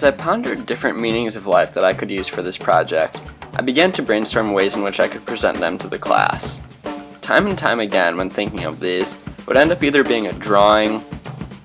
I pondered different meanings of life that I could use for this project, I began to brainstorm ways in which I could present them to the class. Time and time again, when thinking of these, would end up either being a drawing,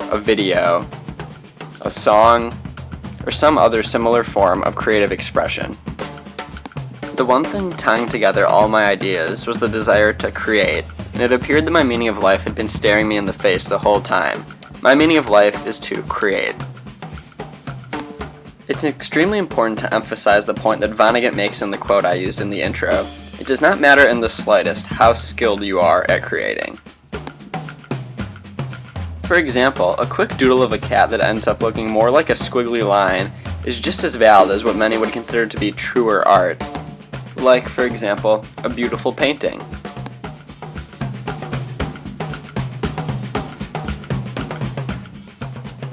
a video, a song, or some other similar form of creative expression. The one thing tying together all my ideas was the desire to create, and it appeared that my meaning of life had been staring me in the face the whole time. My meaning of life is to create. It's extremely important to emphasize the point that Vonnegut makes in the quote I used in the intro. It does not matter in the slightest how skilled you are at creating. For example, a quick doodle of a cat that ends up looking more like a squiggly line is just as valid as what many would consider to be truer art. Like, for example, a beautiful painting.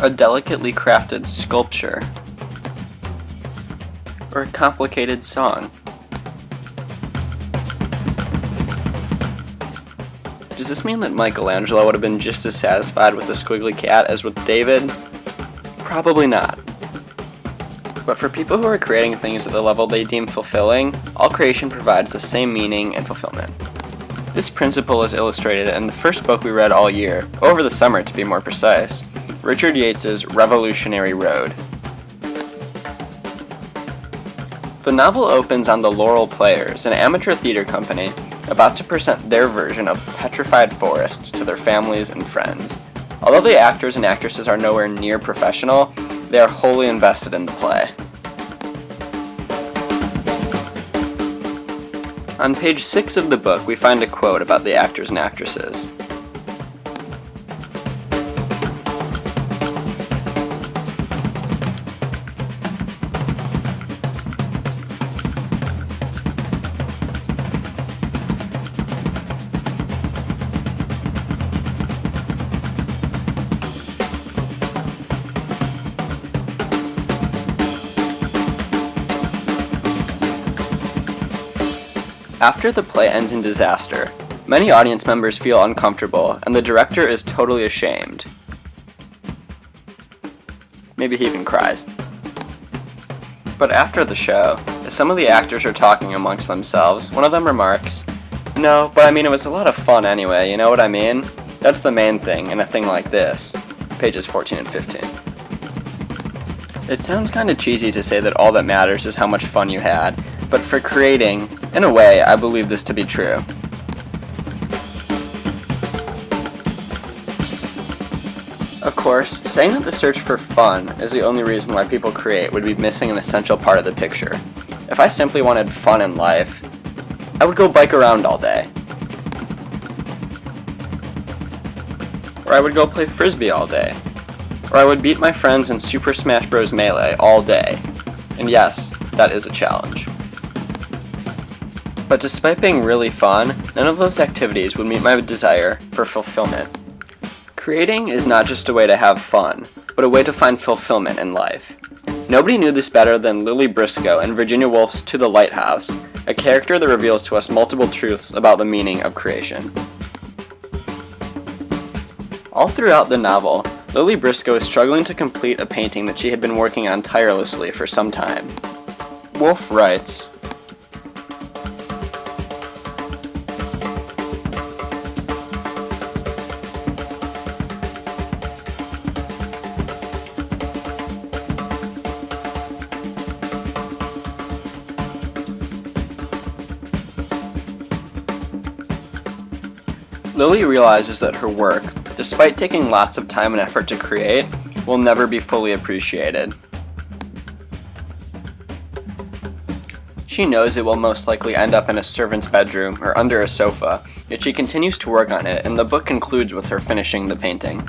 A delicately crafted sculpture. Or a complicated song. Does this mean that Michelangelo would have been just as satisfied with the squiggly cat as with David? Probably not. But for people who are creating things at the level they deem fulfilling, all creation provides the same meaning and fulfillment. This principle is illustrated in the first book we read all year, over the summer to be more precise, Richard Yates's Revolutionary Road. The novel opens on the Laurel Players, an amateur theater company, about to present their version of Petrified Forest to their families and friends. Although the actors and actresses are nowhere near professional, they are wholly invested in the play. On page 6 of the book, we find a quote about the actors and actresses. After the play ends in disaster, many audience members feel uncomfortable, and the director is totally ashamed. Maybe he even cries. But after the show, as some of the actors are talking amongst themselves, one of them remarks, "No, but I mean it was a lot of fun anyway, you know what I mean? That's the main thing in a thing like this." Pages 14 and 15. It sounds kinda cheesy to say that all that matters is how much fun you had, but for creating, in a way, I believe this to be true. Of course, saying that the search for fun is the only reason why people create would be missing an essential part of the picture. If I simply wanted fun in life, I would go bike around all day. Or I would go play frisbee all day. Or I would beat my friends in Super Smash Bros. Melee all day. And yes, that is a challenge. But despite being really fun, none of those activities would meet my desire for fulfillment. Creating is not just a way to have fun, but a way to find fulfillment in life. Nobody knew this better than Lily Briscoe in Virginia Woolf's To the Lighthouse, a character that reveals to us multiple truths about the meaning of creation. All throughout the novel, Lily Briscoe is struggling to complete a painting that she had been working on tirelessly for some time. Woolf writes, Lily realizes that her work, despite taking lots of time and effort to create, will never be fully appreciated. She knows it will most likely end up in a servant's bedroom or under a sofa, yet she continues to work on it, and the book concludes with her finishing the painting.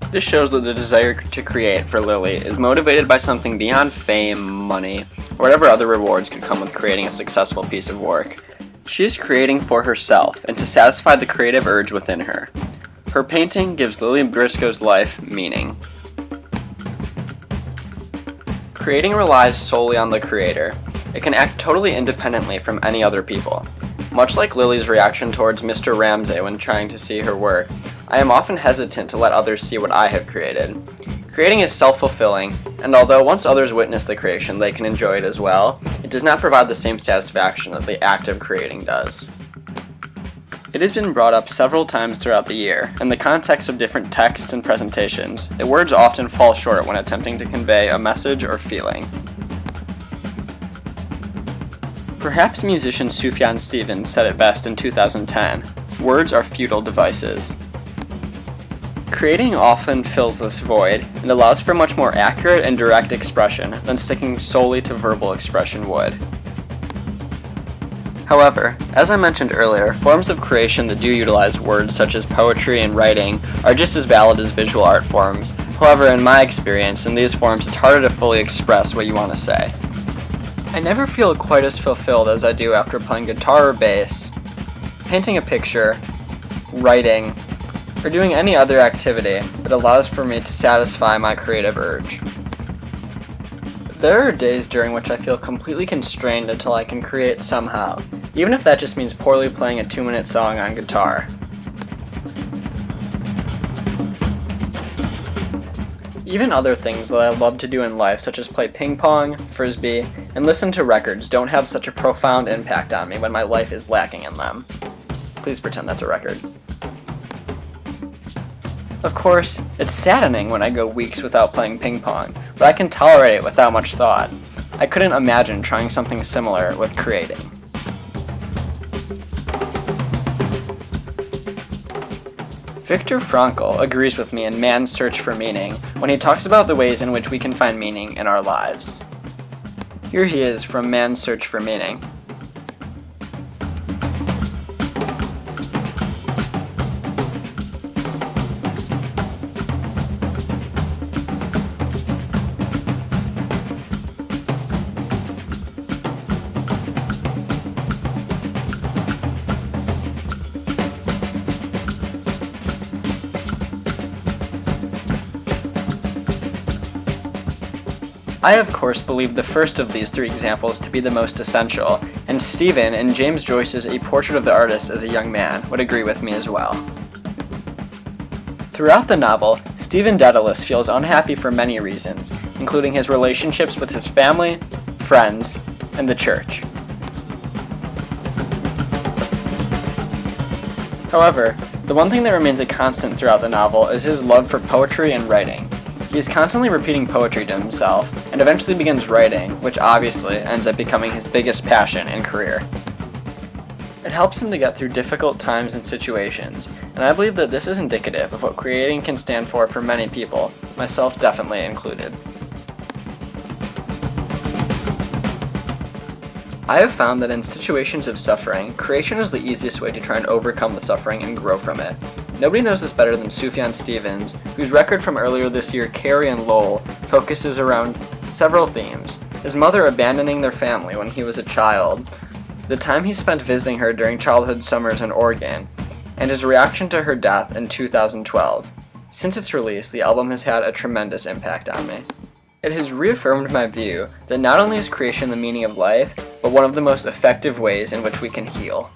This shows that the desire to create for Lily is motivated by something beyond fame, money, or whatever other rewards could come with creating a successful piece of work. She is creating for herself and to satisfy the creative urge within her. Her painting gives Lily Briscoe's life meaning. Creating relies solely on the creator. It can act totally independently from any other people. Much like Lily's reaction towards Mr. Ramsay when trying to see her work, I am often hesitant to let others see what I have created. Creating is self-fulfilling, and although once others witness the creation, they can enjoy it as well, it does not provide the same satisfaction that the act of creating does. It has been brought up several times throughout the year, in the context of different texts and presentations, that words often fall short when attempting to convey a message or feeling. Perhaps musician Sufjan Stevens said it best in 2010, "Words are futile devices." Creating often fills this void and allows for much more accurate and direct expression than sticking solely to verbal expression would. However, as I mentioned earlier, forms of creation that do utilize words such as poetry and writing are just as valid as visual art forms. However, in my experience, in these forms it's harder to fully express what you want to say. I never feel quite as fulfilled as I do after playing guitar or bass, painting a picture, writing, or doing any other activity that allows for me to satisfy my creative urge. There are days during which I feel completely constrained until I can create somehow, even if that just means poorly playing a 2-minute song on guitar. Even other things that I love to do in life, such as play ping pong, frisbee, and listen to records, don't have such a profound impact on me when my life is lacking in them. Please pretend that's a record. Of course, it's saddening when I go weeks without playing ping pong, but I can tolerate it without much thought. I couldn't imagine trying something similar with creating. Viktor Frankl agrees with me in Man's Search for Meaning when he talks about the ways in which we can find meaning in our lives. Here he is from Man's Search for Meaning. I of course believe the first of these 3 examples to be the most essential, and Stephen, in James Joyce's A Portrait of the Artist as a Young Man, would agree with me as well. Throughout the novel, Stephen Dedalus feels unhappy for many reasons, including his relationships with his family, friends, and the church. However, the one thing that remains a constant throughout the novel is his love for poetry and writing. He is constantly repeating poetry to himself, and eventually begins writing, which obviously ends up becoming his biggest passion and career. It helps him to get through difficult times and situations, and I believe that this is indicative of what creating can stand for many people, myself definitely included. I have found that in situations of suffering, creation is the easiest way to try and overcome the suffering and grow from it. Nobody knows this better than Sufjan Stevens, whose record from earlier this year, Carrie and Lowell, focuses around several themes. His mother abandoning their family when he was a child, the time he spent visiting her during childhood summers in Oregon, and his reaction to her death in 2012. Since its release, the album has had a tremendous impact on me. It has reaffirmed my view that not only is creation the meaning of life, but one of the most effective ways in which we can heal.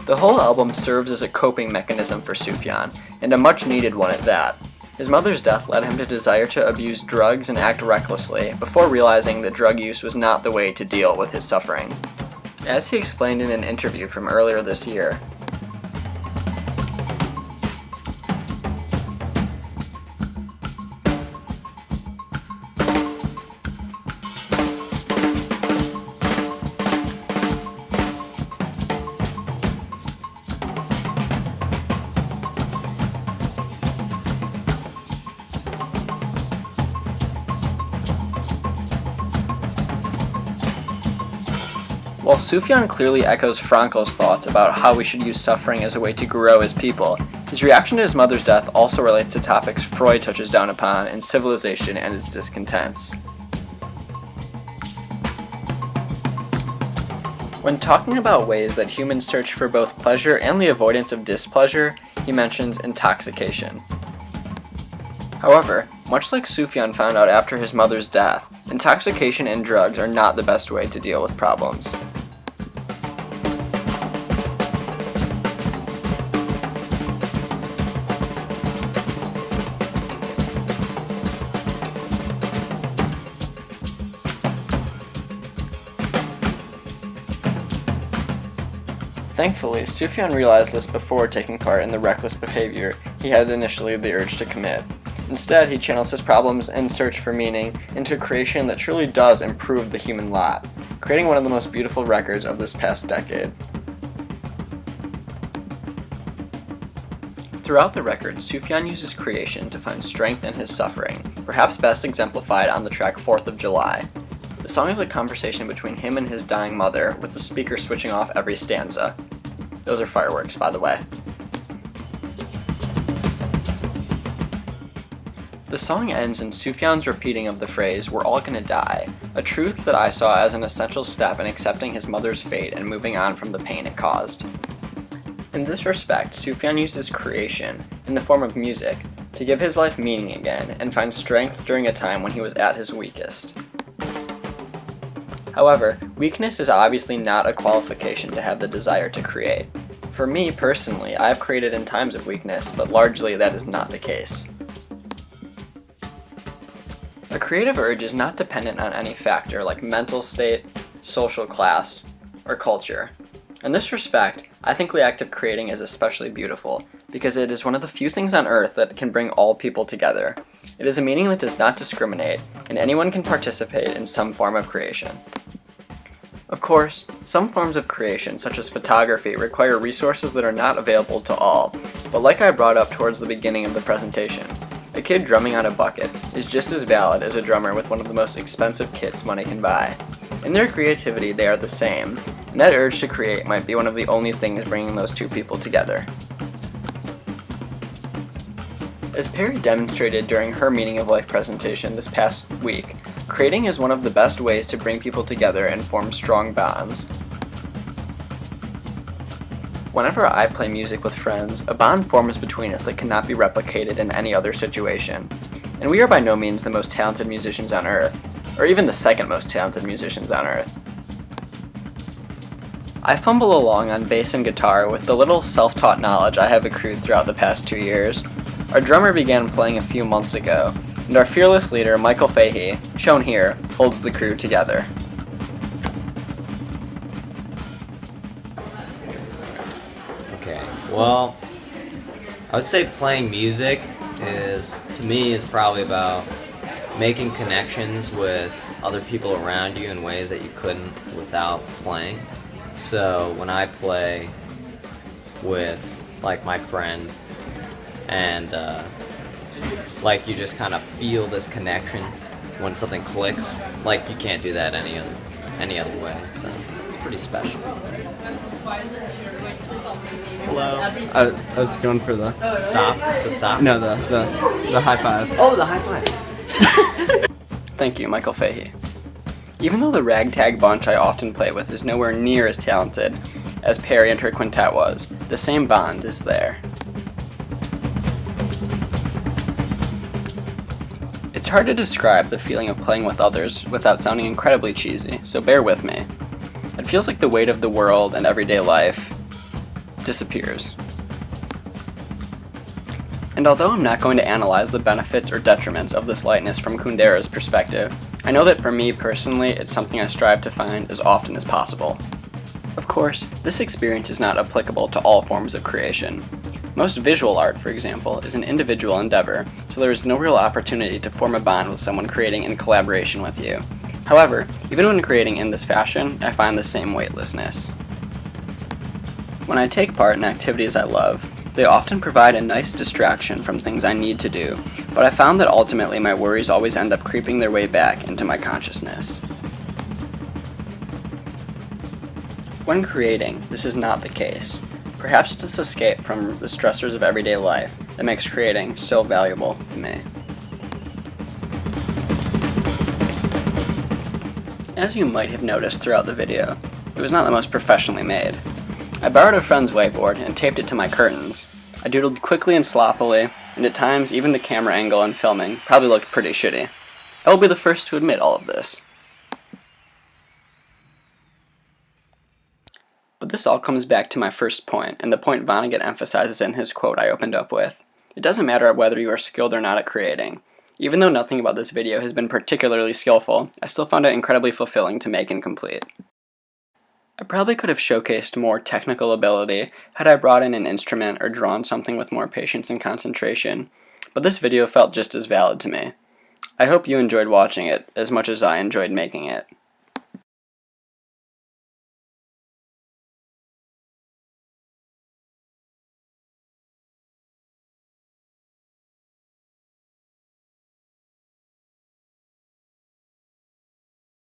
The whole album serves as a coping mechanism for Sufjan, and a much needed one at that. His mother's death led him to desire to abuse drugs and act recklessly, before realizing that drug use was not the way to deal with his suffering. As he explained in an interview from earlier this year, while Sufjan clearly echoes Frankl's thoughts about how we should use suffering as a way to grow as people, his reaction to his mother's death also relates to topics Freud touches down upon in Civilization and its Discontents. When talking about ways that humans search for both pleasure and the avoidance of displeasure, he mentions intoxication. However, much like Sufjan found out after his mother's death, intoxication and drugs are not the best way to deal with problems. Thankfully, Sufjan realized this before taking part in the reckless behavior he had initially the urge to commit. Instead, he channels his problems and search for meaning into a creation that truly does improve the human lot, creating one of the most beautiful records of this past decade. Throughout the record, Sufjan uses creation to find strength in his suffering, perhaps best exemplified on the track 4th of July. The song is a conversation between him and his dying mother, with the speaker switching off every stanza. Those are fireworks, by the way. The song ends in Sufjan's repeating of the phrase, "We're all gonna die," a truth that I saw as an essential step in accepting his mother's fate and moving on from the pain it caused. In this respect, Sufjan uses creation, in the form of music, to give his life meaning again and find strength during a time when he was at his weakest. However, weakness is obviously not a qualification to have the desire to create. For me, personally, I have created in times of weakness, but largely that is not the case. A creative urge is not dependent on any factor like mental state, social class, or culture. In this respect, I think the act of creating is especially beautiful, because it is one of the few things on earth that can bring all people together. It is a meaning that does not discriminate, and anyone can participate in some form of creation. Of course, some forms of creation, such as photography, require resources that are not available to all, but like I brought up towards the beginning of the presentation, a kid drumming on a bucket is just as valid as a drummer with one of the most expensive kits money can buy. In their creativity, they are the same, and that urge to create might be one of the only things bringing those two people together. As Perry demonstrated during her Meaning of Life presentation this past week, creating is one of the best ways to bring people together and form strong bonds. Whenever I play music with friends, a bond forms between us that cannot be replicated in any other situation. And we are by no means the most talented musicians on earth, or even the second most talented musicians on earth. I fumble along on bass and guitar with the little self-taught knowledge I have accrued throughout the past 2 years. Our drummer began playing a few months ago, and our fearless leader, Michael Fahey, shown here, holds the crew together. Okay, well, I would say playing music to me, is probably about making connections with other people around you in ways that you couldn't without playing. So when I play with, like, my friends, and like, you just kind of feel this connection when something clicks. Like, you can't do that any other way. So it's pretty special. Hello. I was going for the Stop. The stop. no the high five. Oh, the high five. Thank you, Michael Fahey. Even though the ragtag bunch I often play with is nowhere near as talented as Perry and her quintet was, the same bond is there. It's hard to describe the feeling of playing with others without sounding incredibly cheesy, so bear with me. It feels like the weight of the world and everyday life disappears. And although I'm not going to analyze the benefits or detriments of this lightness from Kundera's perspective, I know that for me personally, it's something I strive to find as often as possible. Of course, this experience is not applicable to all forms of creation. Most visual art, for example, is an individual endeavor, so there is no real opportunity to form a bond with someone creating in collaboration with you. However, even when creating in this fashion, I find the same weightlessness. When I take part in activities I love, they often provide a nice distraction from things I need to do, but I found that ultimately my worries always end up creeping their way back into my consciousness. When creating, this is not the case. Perhaps it's this escape from the stressors of everyday life that makes creating so valuable to me. As you might have noticed throughout the video, it was not the most professionally made. I borrowed a friend's whiteboard and taped it to my curtains. I doodled quickly and sloppily, and at times even the camera angle and filming probably looked pretty shitty. I will be the first to admit all of this. But this all comes back to my first point, and the point Vonnegut emphasizes in his quote I opened up with. It doesn't matter whether you are skilled or not at creating. Even though nothing about this video has been particularly skillful, I still found it incredibly fulfilling to make and complete. I probably could have showcased more technical ability had I brought in an instrument or drawn something with more patience and concentration, but this video felt just as valid to me. I hope you enjoyed watching it as much as I enjoyed making it.